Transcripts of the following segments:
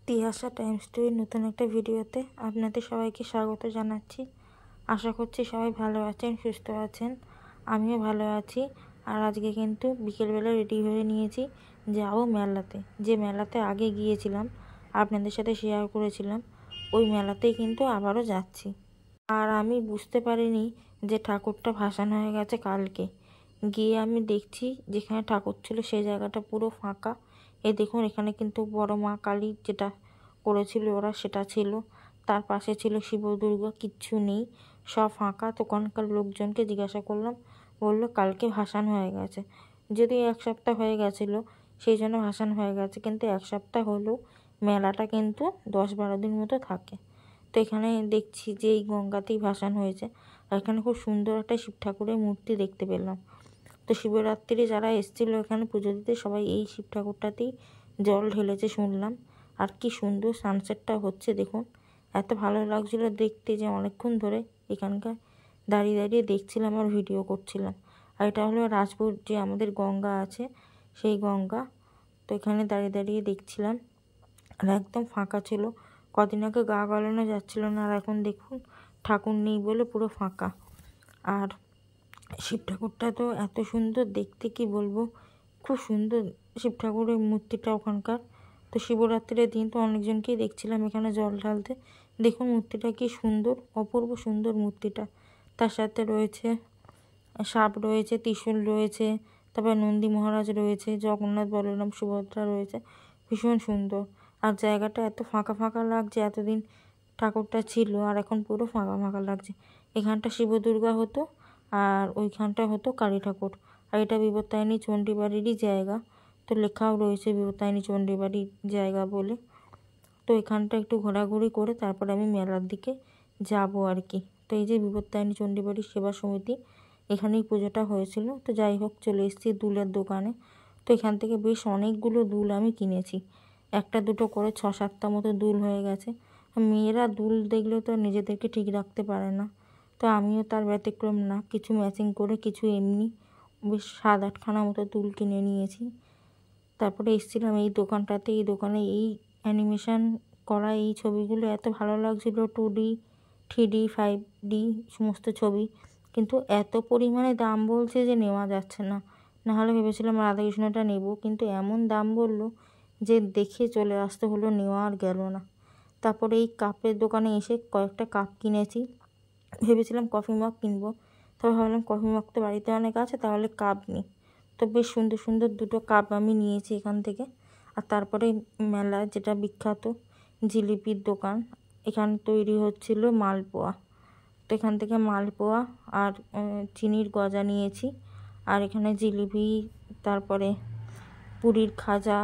Tiyasha time স্টোরির নতুন একটা ভিডিওতে আপনাদের সবাইকে স্বাগত জানাচ্ছি। আশা করছি সবাই ভালো আছেন, সুস্থ আছেন। আমিও ভালো আছি। আর আজকে কিন্তু বিকেলবেলা রেডি হয়ে নিয়েছি, যাবো মেলাতে। যে মেলাতে আগে গিয়েছিলাম, আপনাদের সাথে শেয়ার করেছিলাম, ওই মেলাতেই কিন্তু আবারও যাচ্ছি। আর আমি বুঝতে পারিনি যে ঠাকুরটা ভাসান হয়ে গেছে কালকে। গিয়ে আমি দেখছি যেখানে ঠাকুর ছিল সেই জায়গাটা পুরো ফাঁকা। এই দেখুন, এখানে কিন্তু বড় মা কালী যেটা করেছিল ওরা সেটা ছিল, তার পাশে ছিল শিব দুর্গা, কিচ্ছু নেই, সব ফাঁকা। তখনকার লোকজনকে জিজ্ঞাসা করলাম, বললো কালকে ভাসান হয়ে গেছে। যদি 1 সপ্তাহ হয়ে গেছিলো সেই জন্য ভাসান হয়ে গেছে, কিন্তু 1 সপ্তাহ হলেও মেলাটা কিন্তু 10-12 দিন মতো থাকে। তো এখানে দেখছি যে এই গঙ্গাতেই ভাসান হয়েছে। আর এখানে খুব সুন্দর একটা শিব ঠাকুরের মূর্তি দেখতে পেলাম। তো শিবরাত্রি যারা এসেছিল এখানে পুজো দিতে, সবাই এই শিব ঠাকুরটাতেই জল ঢেলেছে শুনলাম। আর কি সুন্দর সানসেটটা হচ্ছে দেখুন, এত ভালো লাগছিল দেখতে যে অনেকক্ষণ ধরে এখানকার দাঁড়িয়ে দাঁড়িয়ে দেখছিলাম আর ভিডিও করছিলাম। আর এটা হলো রাজপুর যে আমাদের গঙ্গা আছে, সেই গঙ্গা। তো এখানে দাঁড়িয়ে দাঁড়িয়ে দেখছিলাম, আর একদম ফাঁকা ছিল। কদিন আগে গা গলানো যাচ্ছিল না, আর এখন দেখুন ঠাকুর নেই বলে পুরো ফাঁকা। আর শিব ঠাকুরটা তো এত সুন্দর দেখতে, কি বলবো, খুব সুন্দর শিব ঠাকুরের মূর্তিটা ওখানকার। তো শিবরাত্রির দিন তো অনেকজনকেই দেখছিলাম এখানে জল ঢালতে। দেখুন মূর্তিটা কি সুন্দর, অপূর্ব সুন্দর মূর্তিটা। তার সাথে রয়েছে সাপ রয়েছে, ত্রিশূল রয়েছে, তারপর নন্দী মহারাজ রয়েছে, জগন্নাথ বলরাম সুভদ্রা রয়েছে, ভীষণ সুন্দর। আর জায়গাটা এত ফাঁকা ফাঁকা লাগছে, এতদিন ঠাকুরটা ছিল আর এখন পুরো ফাঁকা ফাঁকা লাগছে। এখানটা শিব দুর্গা হতো আর ওইখানটা হতো কালী ঠাকুর। আর এটা বিপত্তারিণী চণ্ডীবাড়িরই জায়গা, তো লেখাও রয়েছে বিপত্তারিণী চণ্ডীবাড়ির জায়গা বলে। তো এখানটা একটু ঘোরাঘুরি করে তারপর আমি মেলার দিকে যাব আর কি। তো এই যে বিপত্তারিণী চণ্ডীবাড়ির সেবা সমিতি, এখানেই পুজোটা হয়েছিল। তো যাই হোক, চলে এসেছি দুলের দোকানে। তো এখান থেকে বেশ অনেকগুলো দুল আমি কিনেছি, একটা দুটো করে 6-7টা মতো দুল হয়ে গেছে। মেয়েরা দুল দেখলে তো নিজেদেরকে ঠিক রাখতে পারে না, তো আমিও তার ব্যতিক্রম না। কিছু ম্যাচিং করে, কিছু এমনি, বেশ 7-8খানা মতো দুল কিনে নিয়েছি। তারপরে এসেছিলাম এই দোকানটাতে। এই দোকানে এই অ্যানিমেশন করা এই ছবিগুলো এত ভালো লাগছিলো, 2D 3D 5D সমস্ত ছবি। কিন্তু এত পরিমাণে দাম বলছে যে নেওয়া যাচ্ছে না। নাহলে ভেবেছিলাম রাধাকৃষ্ণটা নেব, কিন্তু এমন দাম বললো যে দেখে চলে আসতে হলো, নেওয়া আর গেল না। তারপরে এই কাপের দোকানে এসে কয়েকটা কাপ কিনেছি। ভেবেছিলাম কফি মগ কিনবো, তবে ভাবলাম কফি মগ তো বাড়িতে অনেক আছে, তাহলে কাপ নিই। তো বেশ সুন্দর সুন্দর দুটো কাপ আমি নিয়েছি এখান থেকে। আর তারপরে মেলা যেটা বিখ্যাত জিলিপির দোকান, এখানে তৈরি হচ্ছিল মালপোয়া। তো এখান থেকে মালপোয়া আর চিনির গজা নিয়েছি। আর এখানে জিলিপি, তারপরে পুরীর খাজা,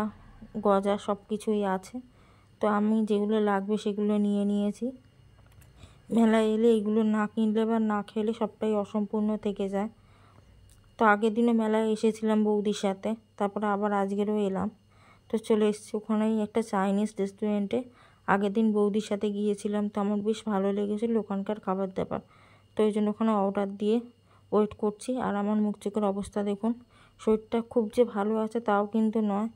গজা সব কিছুই আছে। তো আমি যেগুলো লাগবে সেগুলো নিয়ে নিয়েছি। মেলায় এলে এগুলো না কিনলে বা না খেলে সবটাই অসম্পূর্ণ থেকে যায়। তো আগের দিনে মেলায় এসেছিলাম বৌদির সাথে, তারপরে আবার আজকেরও এলাম। তো চলে এসেছি ওখানেই একটা চাইনিজ রেস্টুরেন্টে। আগের দিন বৌদির সাথে গিয়েছিলাম, তো আমার বেশ ভালো লেগেছিলো ওখানকার খাবার দাবার। তো ওই জন্য ওখানে অর্ডার দিয়ে ওয়েট করছি। আর আমার মুখ চোখের অবস্থা দেখুন, শরীরটা খুব যে ভালো আছে তাও কিন্তু নয়।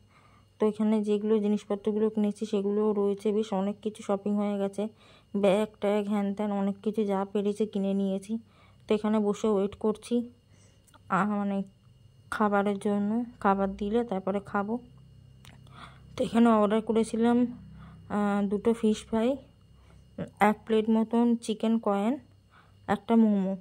তো এখানে যেগুলো জিনিসপত্রগুলো কিনেছি সেগুলোও রয়েছে, বেশ অনেক কিছু শপিং হয়ে গেছে, ব্যাগ ট্যাগ হ্যান ত্যান অনেক কিছু যা পেরেছে কিনে নিয়েছি। তো এখানে বসে ওয়েট করছি মানে খাবারের জন্য, খাবার দিলে তারপরে খাবো। তো এখানে অর্ডার করেছিলাম 2টো ফিশ ফ্রাই, 1 প্লেট মতন চিকেন কয়েন, একটা মোমো।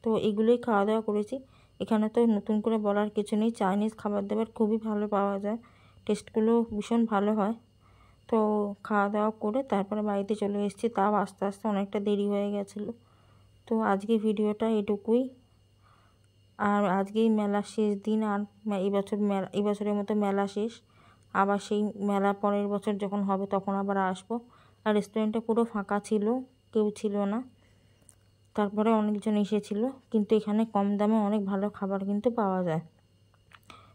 তো এগুলোই খাওয়া দাওয়া করেছি। এখানে তো নতুন করে বলার কিছু নেই, চাইনিজ খাবার দাবার খুবই ভালো পাওয়া যায়, টেস্টগুলো ভীষণ ভালো হয়। তো খাওয়া দাওয়া করে তারপরে বাড়িতে চলে এসেছি, তাও আস্তে আস্তে অনেকটা দেরি হয়ে গেছিলো। তো আজকে ভিডিওটা এটুকুই। আর আজকেই মেলার শেষ দিন, আর এবছরের মতো মেলা শেষ। আবার সেই মেলা পরের বছর যখন হবে তখন আবার আসবো। আর রেস্টুরেন্টটা পুরো ফাঁকা ছিল, কেউ ছিল না। তারপরে অনেকজন এসেছিলো, কিন্তু এখানে কম দামে অনেক ভালো খাবার কিন্তু পাওয়া যায়।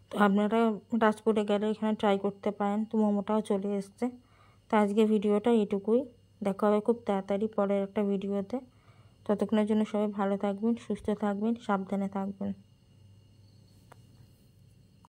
তো আপনারা রাজপুরে গেলে এখানে ট্রাই করতে পারেন। তো মোমোটাও চলে এসছে। তো আজকে ভিডিওটা এটুকুই, দেখা হবে খুব তাড়াতাড়ি পরের একটা ভিডিওতে। ততক্ষণের জন্য সবাই ভালো থাকবেন, সুস্থ থাকবেন, সাবধানে থাকবেন।